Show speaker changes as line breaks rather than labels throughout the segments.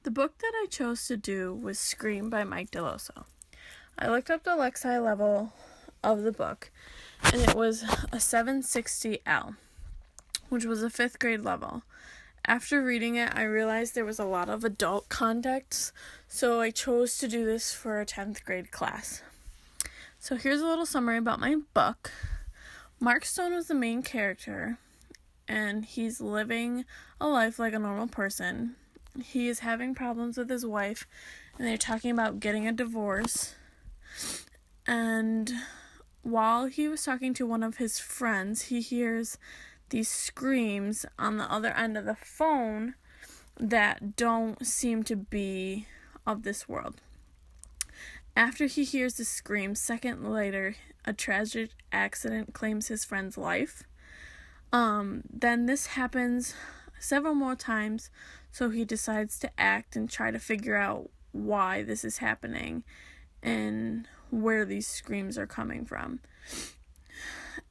The book that I chose to do was Scream by Mike Deloso. I looked up the Lexi level of the book, and it was a 760L, which was a 5th grade level. After reading it, I realized there was a lot of adult context, so I chose to do this for a 10th grade class. So here's a little summary about my book. Mark Stone was the main character, and he's living a life like a normal person. He is having problems with his wife, and they're talking about getting a divorce. And while he was talking to one of his friends, he hears these screams on the other end of the phone that don't seem to be of this world. After he hears the screams, second later, a tragic accident claims his friend's life. Then this happens several more times, so he decides to act and try to figure out why this is happening and where these screams are coming from.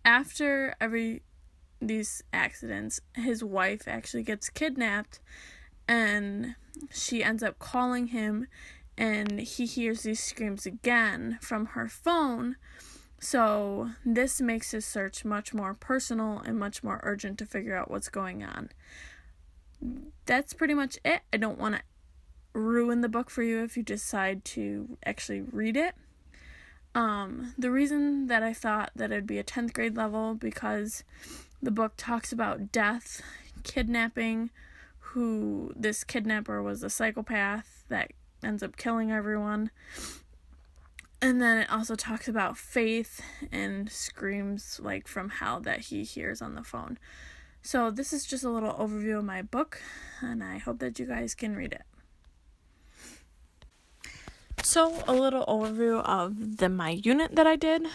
After these accidents, his wife actually gets kidnapped, and she ends up calling him, and he hears these screams again from her phone. So this makes his search much more personal and much more urgent to figure out what's going on. That's pretty much it. I don't want to ruin the book for you if you decide to actually read it. The reason that I thought that it'd be a 10th grade level because the book talks about death, kidnapping, who this kidnapper was a psychopath that ends up killing everyone. And then it also talks about faith and screams like from hell that he hears on the phone. So this is just a little overview of my book, and I hope that you guys can read it. So a little overview of my unit that I did.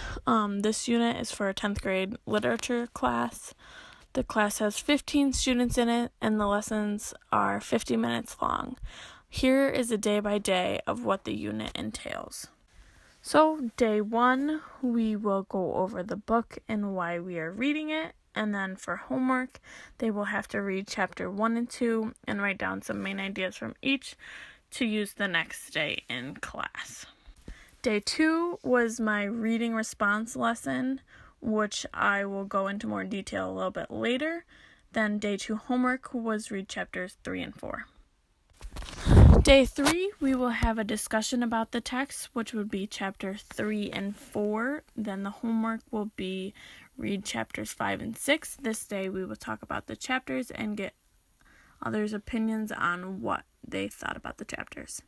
This unit is for a 10th grade literature class. The class has 15 students in it, and the lessons are 50 minutes long. Here is a day-by-day of what the unit entails. So day 1, we will go over the book and why we are reading it. And then for homework, they will have to read chapter 1 and 2 and write down some main ideas from each to use the next day in class. Day 2 was my reading response lesson, which I will go into more detail a little bit later. Then day 2 homework was read chapters 3 and 4. Day 3, we will have a discussion about the text, which would be chapter 3 and 4. Then the homework will be read chapters 5 and 6. This day we will talk about the chapters and get others' opinions on what they thought about the chapters.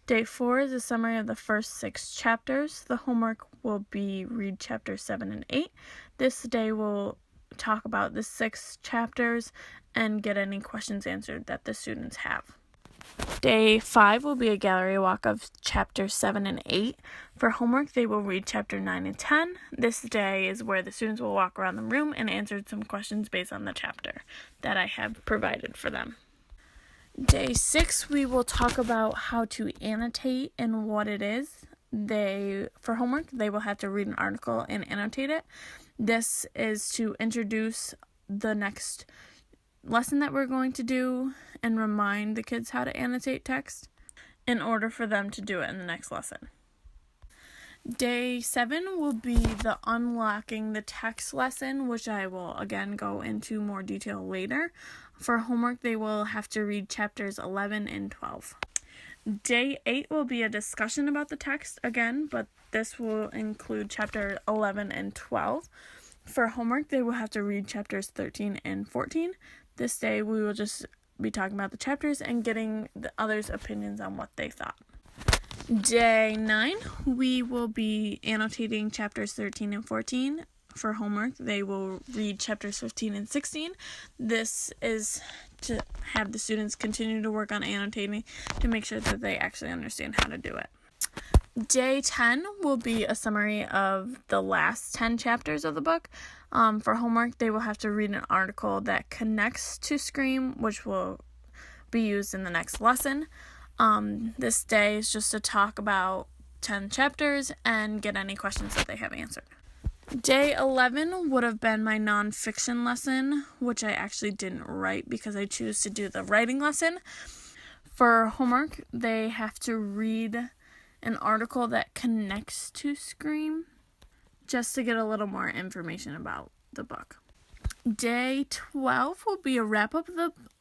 Day 4 is a summary of the first 6 chapters. The homework will be read chapters 7 and 8. This day we'll talk about the 6 chapters and get any questions answered that the students have. Day 5 will be a gallery walk of chapters 7 and 8. For homework, they will read chapter 9 and 10. This day is where the students will walk around the room and answer some questions based on the chapter that I have provided for them. Day 6, we will talk about how to annotate and what it is. For homework, they will have to read an article and annotate it. This is to introduce the next lesson that we're going to do and remind the kids how to annotate text in order for them to do it in the next lesson. Day 7 will be the unlocking the text lesson, which I will again go into more detail later. For homework, they will have to read chapters 11 and 12. Day 8 will be a discussion about the text again, but this will include chapter 11 and 12. For homework, they will have to read chapters 13 and 14. This day, we will just be talking about the chapters and getting the others' opinions on what they thought. Day 9, we will be annotating chapters 13 and 14. For homework, they will read chapters 15 and 16. This is to have the students continue to work on annotating to make sure that they actually understand how to do it. Day 10 will be a summary of the last 10 chapters of the book. For homework, they will have to read an article that connects to Scream, which will be used in the next lesson. This day is just to talk about 10 chapters and get any questions that they have answered. Day 11 would have been my nonfiction lesson, which I actually didn't write because I choose to do the writing lesson. For homework, they have to read an article that connects to Scream just to get a little more information about the book. Day 12 will be a wrap-up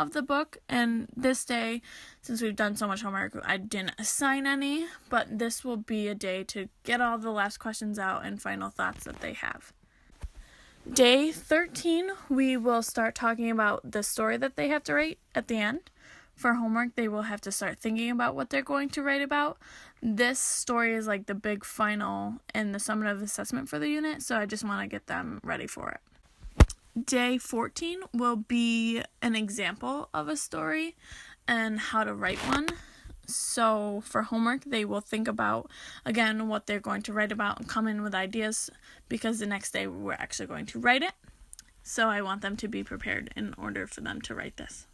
of the book, and this day, since we've done so much homework, I didn't assign any, but this will be a day to get all the last questions out and final thoughts that they have. Day 13, we will start talking about the story that they have to write at the end. For homework, they will have to start thinking about what they're going to write about. This story is like the big final and the summative assessment for the unit, so I just want to get them ready for it. Day 14 will be an example of a story and how to write one. So for homework, they will think about, again, what they're going to write about and come in with ideas, because the next day we're actually going to write it. So I want them to be prepared in order for them to write this.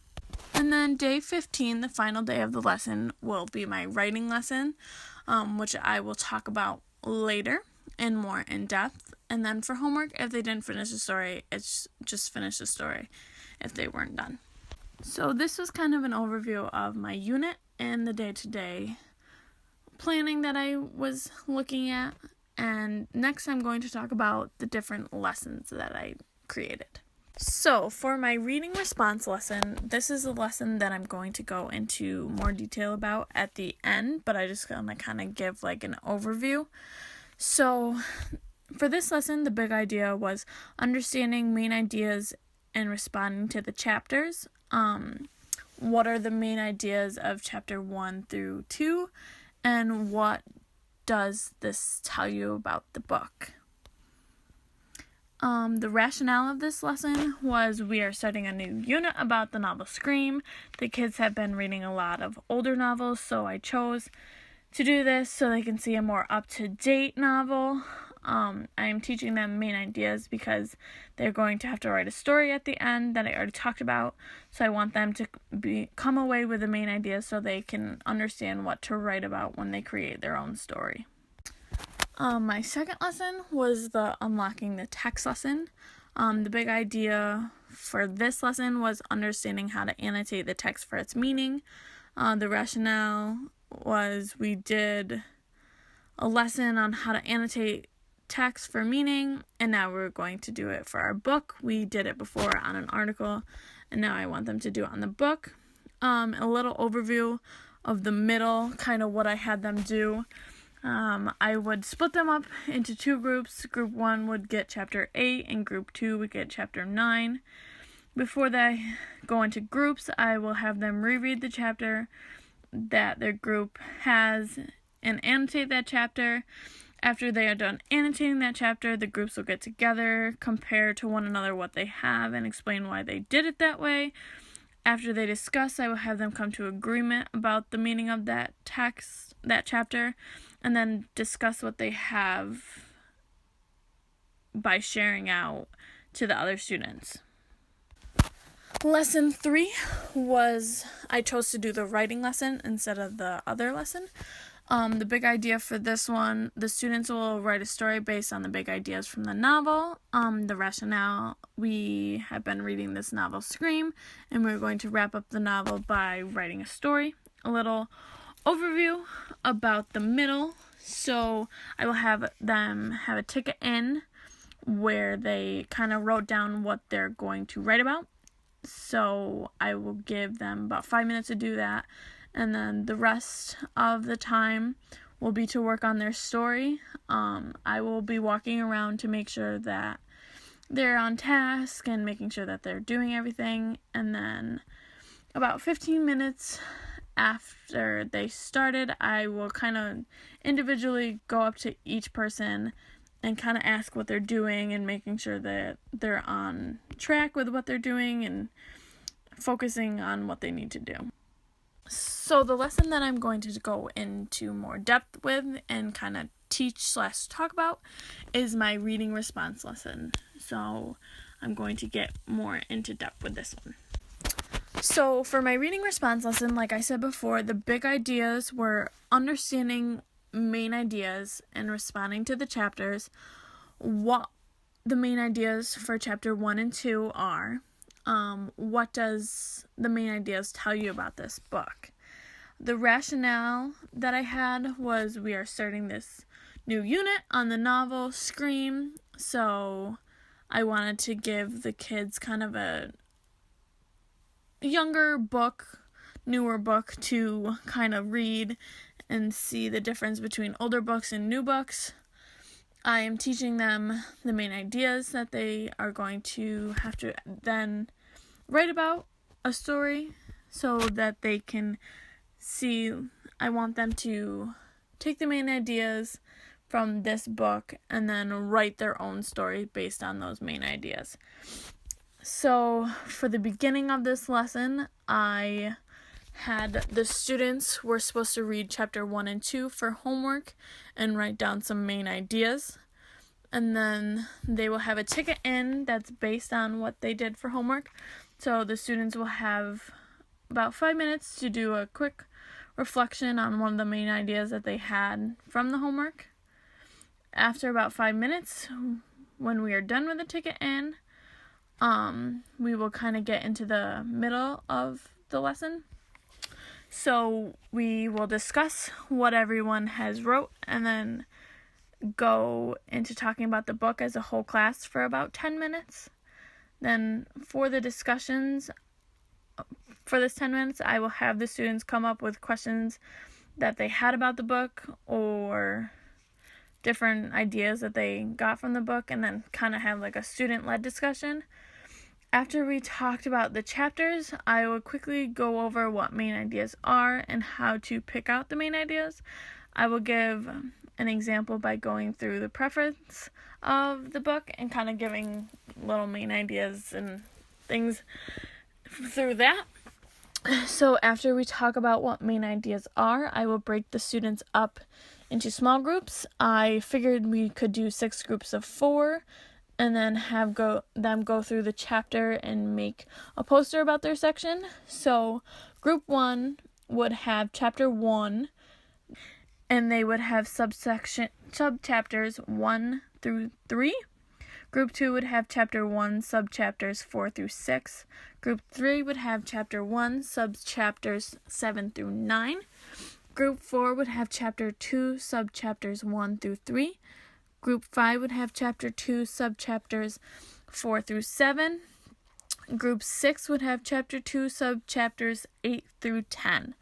And then day 15, the final day of the lesson, will be my writing lesson, which I will talk about later and more in depth. And then for homework, if they didn't finish the story, it's just finish the story if they weren't done. So this was kind of an overview of my unit and the day-to-day planning that I was looking at. And next I'm going to talk about the different lessons that I created. So for my reading response lesson, this is a lesson that I'm going to go into more detail about at the end, but I just want to kind of give like an overview. So for this lesson, the big idea was understanding main ideas and responding to the chapters. What are the main ideas of chapter 1 through 2, and what does this tell you about the book? The rationale of this lesson was we are starting a new unit about the novel Scream. The kids have been reading a lot of older novels, so I chose to do this so they can see a more up-to-date novel. I am teaching them main ideas because they're going to have to write a story at the end that I already talked about. So I want them to come away with the main ideas so they can understand what to write about when they create their own story. My second lesson was the unlocking the text lesson. The big idea for this lesson was understanding how to annotate the text for its meaning. The rationale was we did a lesson on how to annotate text for meaning, and now we're going to do it for our book. We did it before on an article, and now I want them to do it on the book. A little overview of the middle, kind of what I had them do. I would split them up into two groups. Group 1 would get chapter 8, and group 2 would get chapter 9. Before they go into groups, I will have them reread the chapter that their group has and annotate that chapter. After they are done annotating that chapter, the groups will get together, compare to one another what they have, and explain why they did it that way. After they discuss, I will have them come to agreement about the meaning of that text, that chapter, and then discuss what they have by sharing out to the other students. Lesson 3 was I chose to do the writing lesson instead of the other lesson. The big idea for this one, the students will write a story based on the big ideas from the novel. The rationale, we have been reading this novel Scream, and we're going to wrap up the novel by writing a story. A little overview about the middle. So I will have them have a ticket in where they kind of wrote down what they're going to write about. So I will give them about 5 minutes to do that. And then the rest of the time will be to work on their story. I will be walking around to make sure that they're on task and making sure that they're doing everything. And then about 15 minutes after they started, I will kind of individually go up to each person and kind of ask what they're doing and making sure that they're on track with what they're doing and focusing on what they need to do. So the lesson that I'm going to go into more depth with and kind of teach/talk about is my reading response lesson. So I'm going to get more into depth with this one. So for my reading response lesson, like I said before, the big ideas were understanding main ideas and responding to the chapters, what the main ideas for chapter 1 and 2 are. What does the main ideas tell you about this book? the rationale that I had was we are starting this new unit on the novel Scream, so I wanted to give the kids kind of a younger book, newer book to kind of read and see the difference between older books and new books. I am teaching them the main ideas that they are going to have to then write about a story so that they can see. I want them to take the main ideas from this book and then write their own story based on those main ideas. So for the beginning of this lesson, I had the students were supposed to read chapter 1 and 2 for homework and write down some main ideas. And then they will have a ticket in that's based on what they did for homework. So the students will have about 5 minutes to do a quick reflection on one of the main ideas that they had from the homework. After about 5 minutes, when we are done with the ticket in, we will kind of get into the middle of the lesson. So we will discuss what everyone has wrote and then go into talking about the book as a whole class for about 10 minutes. Then for the discussions, for this 10 minutes, I will have the students come up with questions that they had about the book or different ideas that they got from the book, and then kind of have like a student-led discussion. After we talked about the chapters, I will quickly go over what main ideas are and how to pick out the main ideas. I will give an example by going through the preface of the book and kind of giving little main ideas and things through that. So after we talk about what main ideas are, I will break the students up into small groups. I figured we could do 6 groups of 4 and then have them go through the chapter and make a poster about their section. So group 1 would have chapter 1, and they would have subchapters 1 through 3. Group 2 would have chapter 1, subchapters 4 through 6. Group 3 would have chapter 1, subchapters 7 through 9. Group 4 would have chapter 2, subchapters 1 through 3. Group 5 would have chapter 2, subchapters 4 through 7. Group 6 would have chapter 2, subchapters 8 through 10.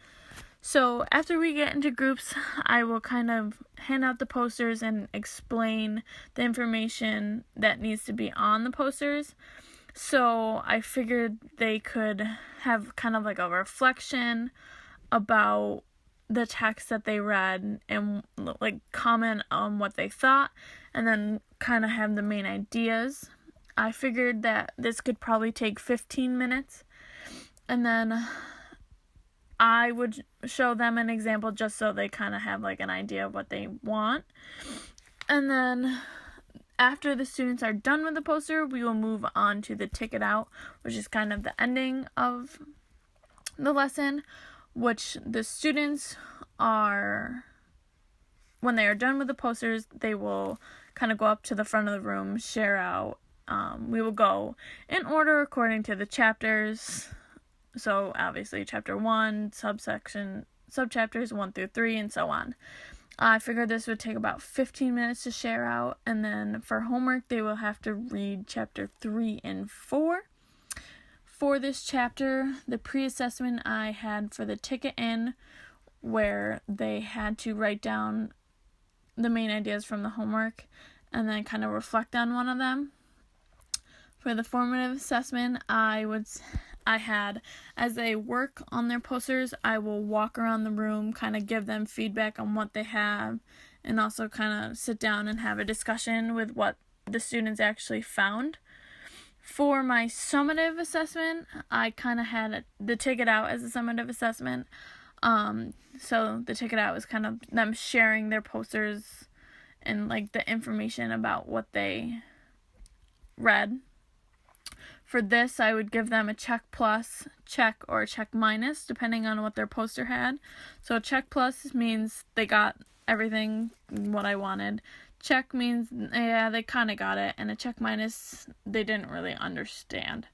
So after we get into groups, I will kind of hand out the posters and explain the information that needs to be on the posters. So I figured they could have kind of like a reflection about the text that they read and like comment on what they thought, and then kind of have the main ideas. I figured that this could probably take 15 minutes, and then I would show them an example just so they kind of have like an idea of what they want. And then after the students are done with the poster, we will move on to the ticket out, which is kind of the ending of the lesson, which the students are, when they are done with the posters, they will kind of go up to the front of the room, share out. We will go in order according to the chapters. So obviously chapter 1, subchapters 1 through 3, and so on. I figured this would take about 15 minutes to share out, and then for homework they will have to read chapter 3 and 4. For this chapter, the pre-assessment I had for the ticket in, where they had to write down the main ideas from the homework and then kind of reflect on one of them. For the formative assessment, I had, as they work on their posters, I will walk around the room, kind of give them feedback on what they have, and also kind of sit down and have a discussion with what the students actually found. For my summative assessment, I kind of had the ticket out as a summative assessment. So the ticket out was kind of them sharing their posters and like the information about what they read. For this, I would give them a check plus, check, or check minus, depending on what their poster had. So check plus means they got everything what I wanted. Check means, yeah, they kind of got it. And a check minus, they didn't really understand.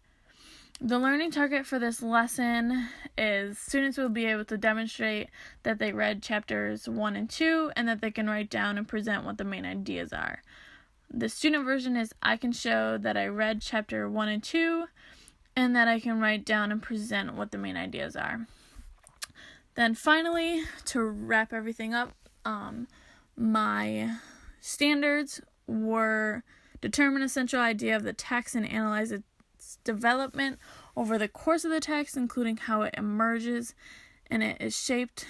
The learning target for this lesson is students will be able to demonstrate that they read chapters 1 and 2 and that they can write down and present what the main ideas are. The student version is I can show that I read chapter 1 and 2 and that I can write down and present what the main ideas are. Then finally, to wrap everything up, my standards were determine a central idea of the text and analyze its development over the course of the text, including how it emerges and it is shaped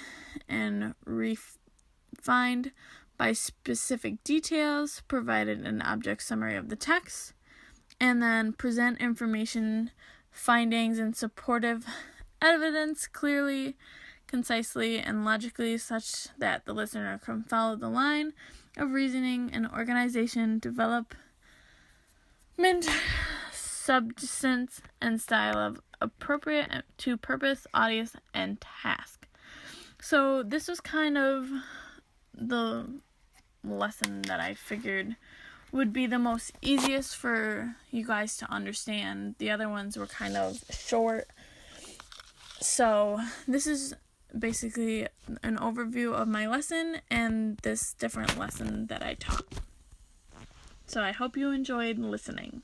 and refined by specific details provided in an object summary of the text, and then present information, findings, and supportive evidence clearly, concisely, and logically such that the listener can follow the line of reasoning and organization, development, substance, and style of appropriate to purpose, audience, and task. So this was kind of the lesson that I figured would be the most easiest for you guys to understand. The other ones were kind of short. So this is basically an overview of my lesson and this different lesson that I taught. So I hope you enjoyed listening.